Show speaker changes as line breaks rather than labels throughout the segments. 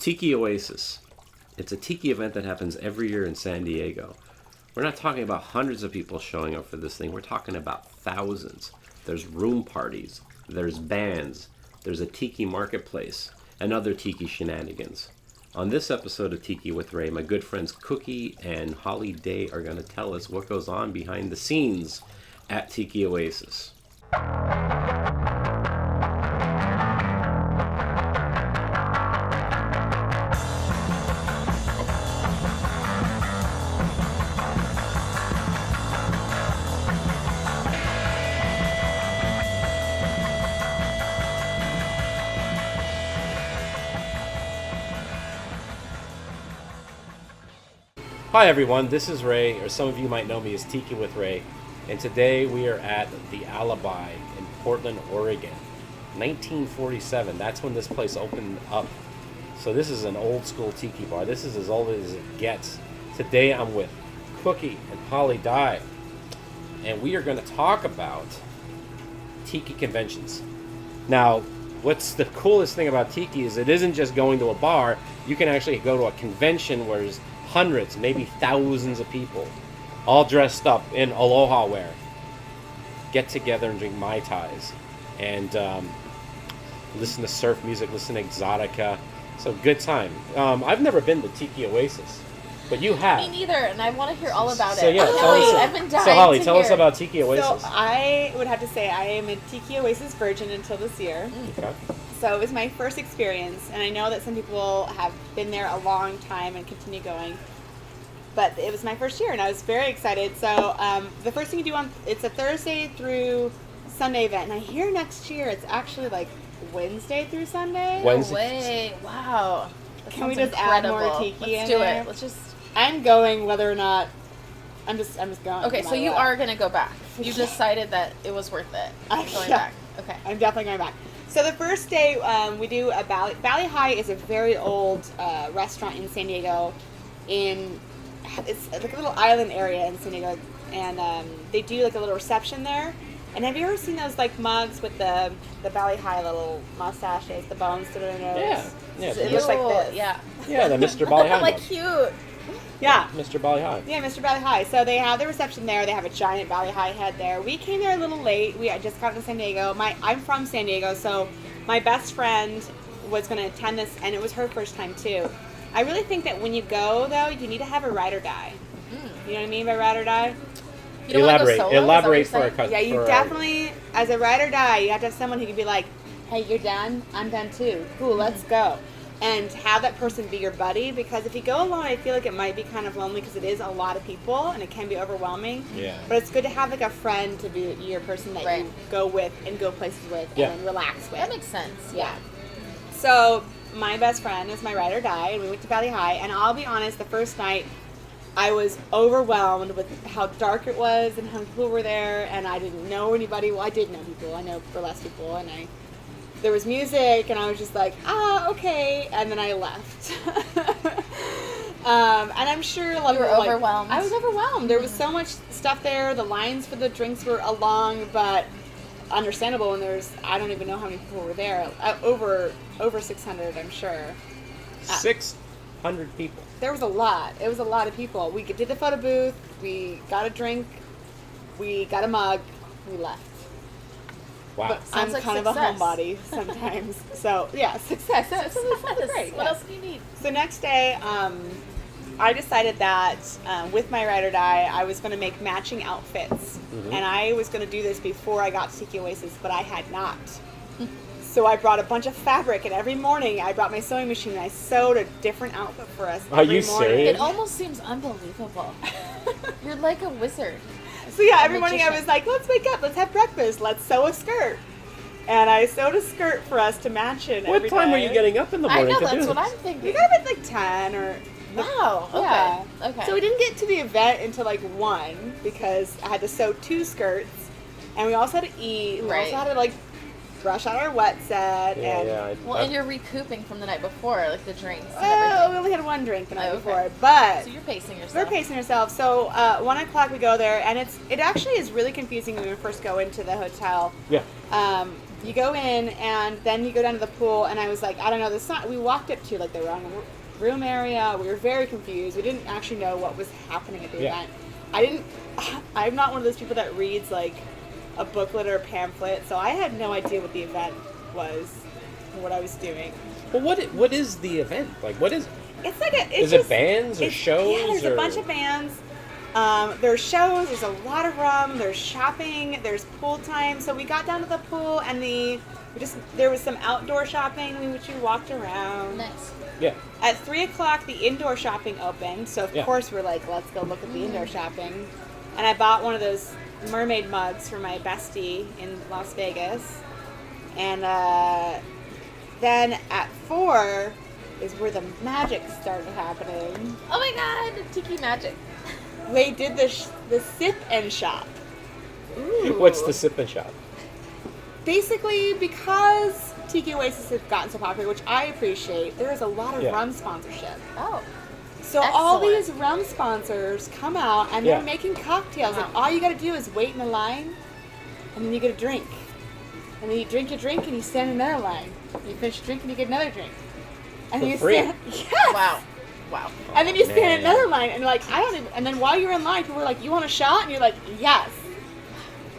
Tiki Oasis. It's a tiki event that happens every year in San Diego. We're not talking about hundreds of people showing up for this thing. We're talking about thousands. There's room parties. There's bands. There's a tiki marketplace and other tiki shenanigans. On this episode of Tiki with Ray, my good friends Cookie and Holly Dai are going to tell us what goes on behind the scenes at Tiki Oasis. Hi everyone, this is Ray, or some of you might know me as Tiki with Ray, and today we are at the Alibi in Portland, Oregon. 1947, that's when this place opened up. So this is an old school tiki bar. This is as old as it gets. Today I'm with Cookie and Holly Dai, and we are going to talk about tiki conventions. Now, what's the coolest thing about tiki is it isn't just going to a bar. You can actually go to a convention where there's hundreds, maybe thousands of people, all dressed up in aloha wear, get together and drink Mai Tais and listen to surf music, listen to exotica. So good time. I've never been to Tiki Oasis, but you have.
Me neither, and I want to hear all about
So
it.
yeah,
I've been dying
so Holly,
to
tell
hear.
us about Tiki Oasis.
So I would have to say I am a Tiki Oasis virgin until this year.
Okay.
So it was my first experience, and I know that some people have been there a long time and continue going. But it was my first year, and I was very excited. So the first thing you do it's a Thursday through Sunday event, and I hear next year it's actually like Wednesday through Sunday.
Wednesday.
Wait, wow. That
Can we
sounds
just add
incredible.
more tiki
Let's
in
do
there?
it. Let's just.
I'm going whether or not I'm just going.
Okay,
no
so you
matter what.
are gonna go back. You
Yeah.
decided that it was worth it. Going
Yeah.
back. Okay.
I'm definitely going back. So the first day we do a Valley High is a very old restaurant in San Diego. It's like a little island area in San Diego, and they do like a little reception there. And have you ever seen those like mugs with the Valley High little mustaches, the bones to their nose?
Yeah.
So it looks like this.
Yeah.
Yeah, the Mr. Bali High.
Like
mug.
cute.
Yeah.
Mr. Bali High.
Yeah, Mr. Valley High. So they have the reception there. They have a giant Valley High head there. We came there a little late. I just got to San Diego. I'm from San Diego, so my best friend was going to attend this, and it was her first time too. I really think that when you go, though, you need to have a ride or die. You know what I mean by ride or die?
You don't want to go solo?
Elaborate
Is that
for
what
a
you're saying?
cousin.
Yeah, you definitely, as a ride or die, you have to have someone who can be like, hey, you're done? I'm done too. Cool, let's go. And have that person be your buddy, because if you go alone, I feel like it might be kind of lonely because it is a lot of people and it can be overwhelming.
Yeah.
But it's good to have like a friend to be your person that
Right.
you go with and go places with and relax with.
That makes sense.
Yeah. So my best friend is my ride or die, and we went to Valley High. And I'll be honest, the first night I was overwhelmed with how dark it was and how many people were there, and I didn't know anybody. Well, I did know people. I know burlesque people, and there was music, and I was just like, okay, and then I left. And I'm sure a lot of
You were
people
overwhelmed.
I was overwhelmed. There was so much stuff there. The lines for the drinks were long, but understandable when I don't even know how many people were there. Over 600, I'm sure.
600 people.
There was a lot. It was a lot of people. We did the photo booth. We got a drink. We got a mug. We left.
Wow.
But
Sounds
I'm
like
kind
success.
of a homebody sometimes. So, yeah, success. That sounds great.
What
yeah.
else do you need?
So next day, I decided that with my ride or die, I was going to make matching outfits.
Mm-hmm.
And I was going to do this before I got to Tiki Oasis, but I had not. So I brought a bunch of fabric, and every morning I brought my sewing machine, and I sewed a different outfit for us
Are
every
you
morning.
serious?
It almost seems unbelievable. You're like a wizard.
So yeah, every morning I
magician.
was like, let's wake up, let's have breakfast, let's sew a skirt. And I sewed a skirt for us to match it
What
every
time were
day.
you getting up in the
I
morning
know,
to do
that's
this?
what I'm thinking.
We got up at like 10 or...
Wow, okay.
Yeah.
Okay.
So we didn't get to the event until like 1 because I had to sew 2 skirts. And we also had to eat. We
Right.
also had to like brush out our wet set.
Yeah,
and
yeah.
Well, and you're recouping from the night before, like the drinks and
Well, we
everything.
only had 1 drink the night
Oh, okay.
before. But
So you're pacing
we're
yourself.
pacing ourselves. So 1 o'clock we go there, and it actually is really confusing when we first go into the hotel.
Yeah.
You go in, and then you go down to the pool, and I was like, I don't know, we walked up to, like, the wrong room area. We were very confused. We didn't actually know what was happening at the event. I'm not one of those people that reads, like, a booklet or a pamphlet, so I had no idea what the event was, or what I was doing.
Well, what is the event? Like, what is it?
It's like
Is it bands or shows?
Yeah, there's a bunch of bands. There's shows, there's a lot of rum, there's shopping, there's pool time. So we got down to the pool, and there was some outdoor shopping, which we walked around.
Nice.
Yeah.
At 3 o'clock, the indoor shopping opened, so of course we're like, let's go look at the indoor shopping. And I bought one of those mermaid mugs for my bestie in Las Vegas. And then at 4 is where the magic started happening.
Oh my god, Tiki Magic.
They did the sip and shop.
Ooh.
What's the sip and shop?
Basically, because Tiki Oasis has gotten so popular, which I appreciate, there is a lot of rum sponsorship.
Oh.
So all
Excellent.
these rum sponsors come out, and they're making cocktails, and all you gotta do is wait in a line, and then you get a drink. And then you drink your drink, and you stand in another line. You finish your drink, and you get another drink. And
For
then you
free?
stand, yes!
Wow.
And then you stand in
Man.
another line, and you're like, I don't even, and then while you're in line, people are like, you want a shot? And you're like, yes.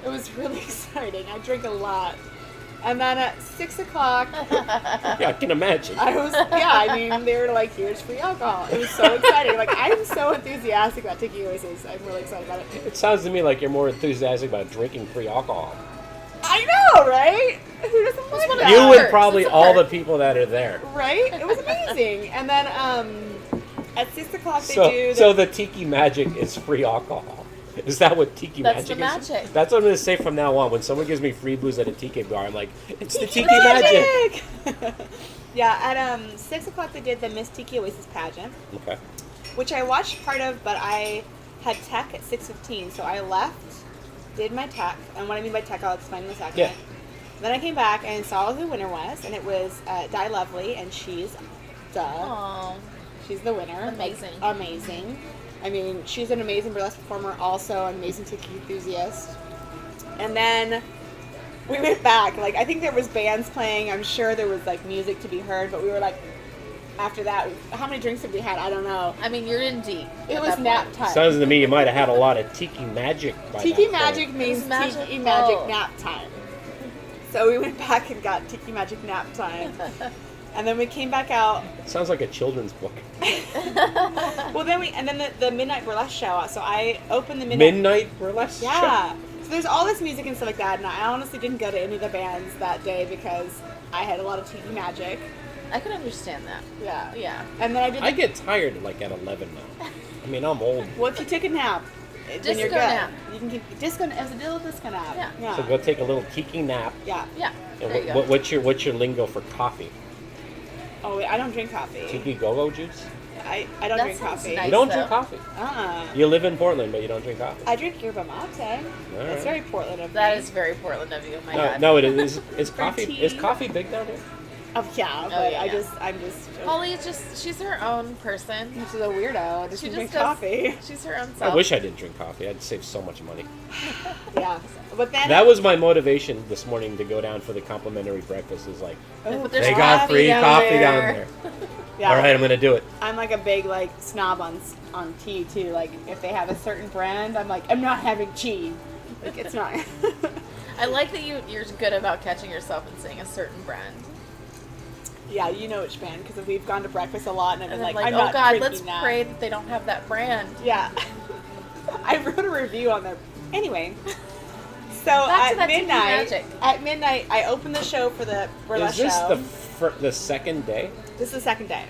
It was really exciting. I drink a lot. And then at 6 o'clock,
Yeah, I can imagine.
they were like, here's free alcohol. It was so exciting. Like, I'm so enthusiastic about Tiki Oasis. I'm really excited about it.
It sounds to me like you're more enthusiastic about drinking free alcohol.
I know, right? Who doesn't like
one of
that?
You and
perks.
probably
It's a
all the
perk.
people that are there.
Right? It was amazing. And then at 6 o'clock, they do
So the Tiki Magic is free alcohol. Is that what Tiki
That's
Magic
the
is?
magic.
That's what I'm going to say from now on. When someone gives me free booze at a Tiki bar, I'm like, it's the Tiki Magic.
Yeah, at 6 o'clock, they did the Miss Tiki Oasis pageant,
Okay.
which I watched part of, but I had tech at 6:15, so I left, did my tech, and what I mean by tech, I'll explain in a second.
Yeah.
Then I came back and saw who the winner was, and it was Di Lovely, and she's
Oh.
she's the winner.
Amazing.
Like, amazing. I mean, she's an amazing burlesque performer, also an amazing Tiki enthusiast. And then we went back. Like, I think there was bands playing. I'm sure there was, like, music to be heard, but we were like, after that, how many drinks have we had? I don't know.
I mean, you're in deep.
It
at
was
that
nap
point.
time.
Sounds to me you might have had a lot of Tiki Magic by
Tiki
that
Magic
point.
means
It's magical.
Tiki Magic nap time. So we went back and got Tiki Magic nap time. And then we came back out.
It sounds like a children's book.
Well, then the Midnight Burlesque show. So I opened the
Midnight Burlesque show?
Yeah. So there's all this music and stuff like that, and I honestly didn't go to any of the bands that day because I had a lot of Tiki Magic.
I can understand that.
Yeah.
Yeah.
And then I did.
I get tired like at 11 now. I mean, I'm old.
Well, if you take a nap, then
Disco
you're good.
nap.
You can keep disco. It was a little disco nap.
Yeah.
So go take a little Tiki nap.
Yeah.
Yeah.
And
There you go.
what's your lingo for coffee?
Oh wait, I don't drink coffee.
Tiki go-go juice?
I don't
That
drink
sounds
coffee.
nice.
You don't
though.
drink coffee.
You
You live in Portland, but you don't drink coffee.
I drink yerba mate. That's
right.
very Portland of me.
That is very Portland of you. Oh my
No,
god.
no, it is. Is
For
coffee
tea.
is coffee big down here?
Oh yeah, but
yeah, yeah.
I'm just.
Holly is she's her own person.
She's a weirdo. Just
She
drink
just does,
coffee.
She's her own
I
self.
wish I didn't drink coffee. I'd save so much money.
Yeah, but then
That was my motivation this morning to go down for the complimentary breakfast. Is like,
Oh,
But there's
they got
coffee
free
down
coffee down
there.
there.
Yeah.
All right, I'm gonna do it.
I'm like a big like snob on tea too. Like if they have a certain brand, I'm like I'm not having tea. Like it's not.
I like that you're good about catching yourself and saying a certain brand.
Yeah, you know which brand because we've gone to breakfast a lot, and I've
And
been
then
like,
like,
I'm
oh
not
god,
drinking
let's
that.
pray that they don't have that brand.
Yeah, I wrote a review on their. Anyway, so
Back to
at
that Tiki
midnight,
Magic.
I opened the show for the burlesque
Is this
show.
the second day?
This is the second day.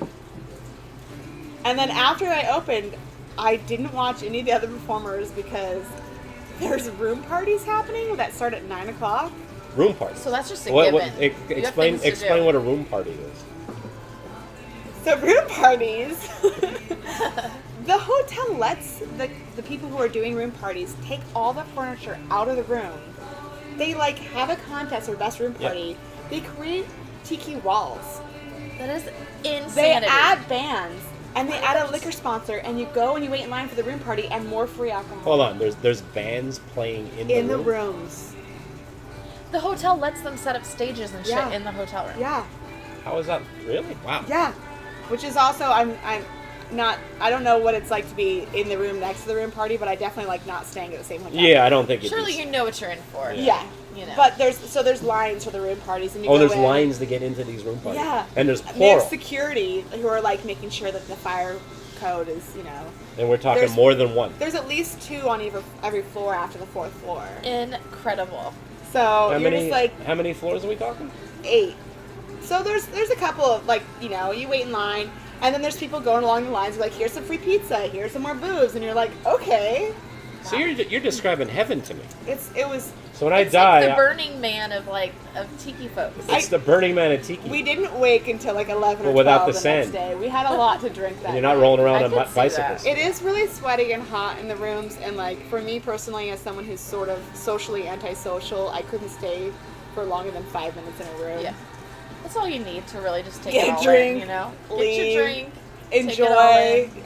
And then after I opened, I didn't watch any of the other performers because there's room parties happening that start at 9 o'clock.
Room party.
So that's just a
What,
given. You have
explain
things to do.
what a room party is.
So room parties, the hotel lets the people who are doing room parties take all the furniture out of the room. They like have a contest for best room party. They create tiki walls.
That is
They
insanity.
add bands. And they add a liquor sponsor, and you go and you wait in line for the room party and more free alcohol.
Hold on, there's bands playing in
in
the
the
room.
rooms.
The hotel lets them set up stages and shit
Yeah.
in the hotel room.
Yeah.
How is that? Really? Wow.
Yeah. Which is also, I'm not, I don't know what it's like to be in the room next to the room party, but I definitely like not staying at the same hotel.
Yeah, I don't think
Surely you know what you're in for.
Yeah.
You know.
But there's lines for the room parties, and you
Oh,
go
there's
in.
lines to get into these room parties.
Yeah.
And there's
There's
plural.
security who are like making sure that the fire code is,
And we're talking
there's-
more than one.
there's at least 2 on every floor after the 4th floor.
Incredible.
So
How
you're
many?
just like
How many floors are we talking?
8. So there's a couple of like, you wait in line, and then there's people going along the lines like, here's some free pizza, here's some more booze, and you're like, okay.
So you're describing heaven to me.
It was.
So when I
It's
die,
like the Burning Man of Tiki folks.
it's the Burning Man of Tiki.
We didn't wake until like 11 or
Well, without
12
the
the next
sand.
day. We had a lot to drink that
and you're not
night.
rolling around
I
on
could see
bicycles.
that.
It is really sweaty and hot in the rooms, and like for me personally, as someone who's sort of socially antisocial, I couldn't stay for longer than 5 minutes in a room.
Yeah. That's all you need to really just take
Get
it
a
all
drink,
in, Get
leave,
your drink, take
Enjoy.
it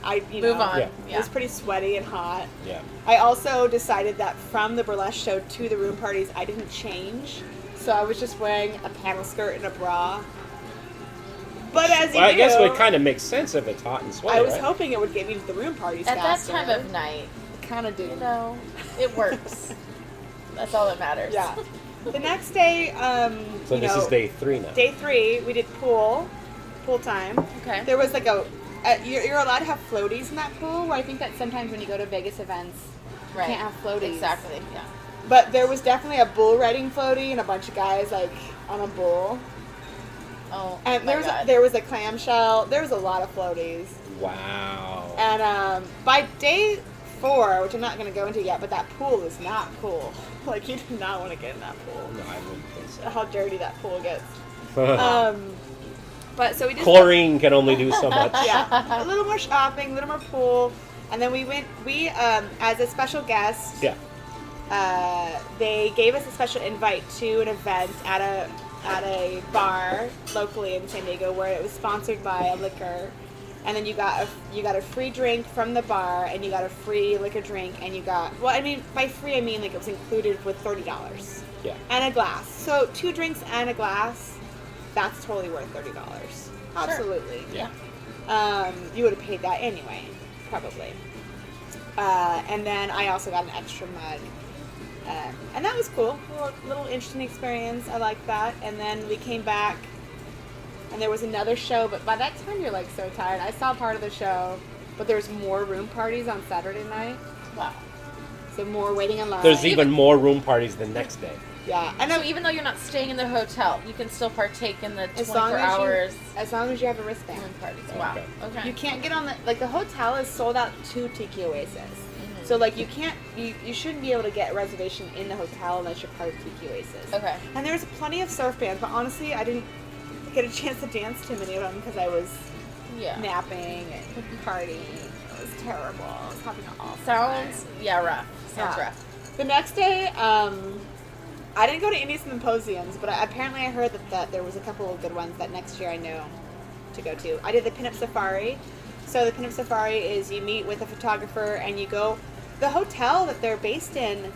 all in, move on.
Yeah.
It was pretty sweaty and hot.
Yeah.
I also decided that from the burlesque show to the room parties, I didn't change, so I was just wearing a panel skirt and a bra. But as you
Well, I
do,
guess it would kind of make sense if it's hot and sweaty.
I was
right?
hoping it would get me to the room parties
At
faster.
that time of night,
It kind of did.
it works. That's all that matters.
Yeah. The next day,
So this is day 3 now.
Day 3, we did pool time.
Okay.
There was like you're allowed to have floaties in that pool, where I think that sometimes when you go to Vegas events, you
Right.
can't have floaties.
Exactly. Yeah.
But there was definitely a bull riding floaty and a bunch of guys like on a bull.
Oh.
And
my God.
there was a clamshell. There was a lot of floaties.
Wow.
And by day 4, which I'm not going to go into yet, but that pool is not cool. Like, you do not want to get in that pool.
No, I wouldn't think so.
How dirty that pool gets. But so we just
Chlorine can only do so much.
yeah, a little more shopping, a little more pool, and then we as a special guest.
Yeah.
They gave us a special invite to an event at a bar locally in San Diego where it was sponsored by a liquor, and then you got a free drink from the bar, and you got a free liquor drink, and you got, well, I mean by free I mean like it was included with $30.
Yeah.
And a glass. So 2 drinks and a glass, that's totally worth $30. Absolutely.
Yeah.
You would have paid that anyway, probably. And then I also got an extra mug. And that was cool. A little interesting experience. I liked that. And then we came back, and there was another show, but by that time you're like so tired. I saw part of the show, but there was more room parties on Saturday night.
Wow.
So more waiting in line.
There's even more room parties the next day.
Yeah. And
So even though you're not staying in the hotel, you can still partake in the
as long
24
as
hours
as long as you have a wristband.
room parties.
Okay.
Wow. Okay.
You can't get on the hotel is sold out to Tiki Oasis. So like you shouldn't be able to get a reservation in the hotel unless you're part of Tiki Oasis.
Okay.
And there's plenty of surf bands, but honestly I didn't get a chance to dance to many of them because I was
Yeah.
napping and partying. It was terrible. I was having an awful
Sounds
time.
rough. Sounds
Yeah.
rough.
The next day, I didn't go to any symposiums, but apparently I heard that there was a couple of good ones that next year I know to go to. I did the Pinup Safari. So the Pinup Safari is you meet with a photographer and you go. The hotel that they're based in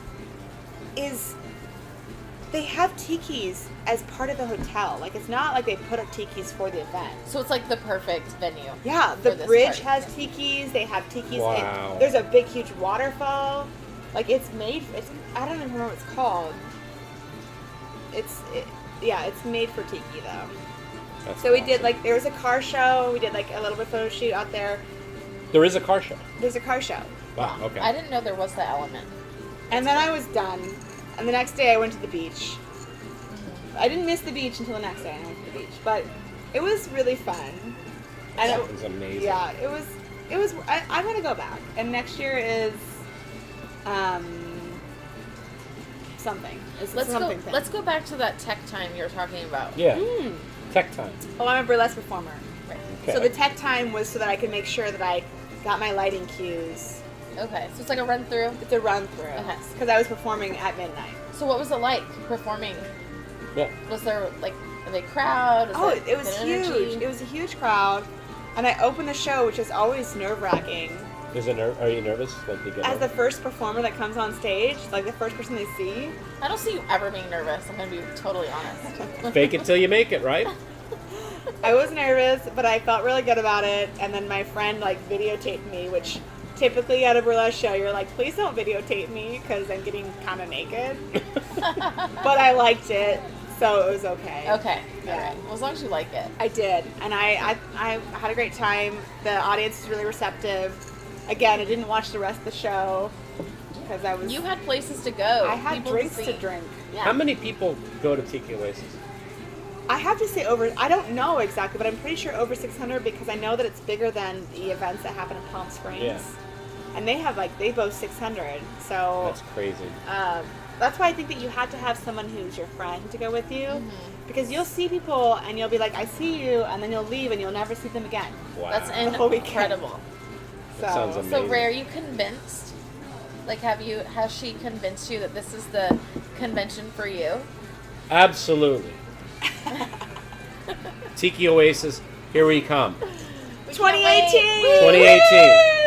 they have tikis as part of the hotel. Like, it's not like they put up tikis for the event.
So it's like the perfect venue.
Yeah,
for
the
this
bridge
party.
has tikis. They have tikis.
Wow.
There's a big, huge waterfall. Like, I don't even remember what it's called. It's made for tiki, though.
That's
So we did,
awesome.
there was a car show. We did, a little bit of photo shoot out there.
There is a car show.
There's a car show.
Wow. Okay.
I didn't know there was that element.
And then I was done. And the next day I went to the beach. I didn't miss the beach until the next day I went to the beach. But it was really fun. And
That was amazing.
yeah, it was, I'm going to go back. And next year is, something. It's
Let's
something
go.
thing.
Let's go back to that tech time you were talking about.
Yeah.
Mm.
Tech time.
Oh, I'm a burlesque performer.
Right.
Okay.
So the tech time was so that I could make sure that I got my lighting cues.
Okay, so it's like a run through.
It's a run through.
Okay.
Because I was performing at midnight.
So what was it like performing?
Yeah.
Was there a big crowd? Was
It was
good
huge.
energy?
It was a huge crowd. And I opened the show, which is always nerve-wracking
Are you nervous? Like to get
As
on?
the first performer that comes on stage, like the first person they see.
I don't see you ever being nervous. I'm gonna be totally honest.
Fake it till you make it, right?
I was nervous, but I felt really good about it. And then my friend like videotaped me, which typically at a burlesque show, you're like, please don't videotape me because I'm getting kind of naked. But I liked it, so it was okay.
Okay.
Yeah.
All right. Well, as long as you like it.
I did, and I had a great time. The audience was really receptive. Again, I didn't watch the rest of the show because I was.
You had places to go.
I had
people
drinks
see.
to drink.
Yeah.
How many people go to Tiki Oasis?
I have to say over. I don't know exactly, but I'm pretty sure over 600 because I know that it's bigger than the events that happen in Palm Springs.
Yeah.
And they boast 600. So
That's crazy.
that's why I think that you had to have someone who's your friend to go with you,
Mm-hmm.
because you'll see people and you'll be like, I see you, and then you'll leave and you'll never see them again.
Wow.
That's
The whole weekend.
incredible.
That sounds amazing.
So, Ray, are you convinced? Like, has she convinced you that this is the convention for you?
Absolutely. Tiki Oasis, here we come.
2018.
2018.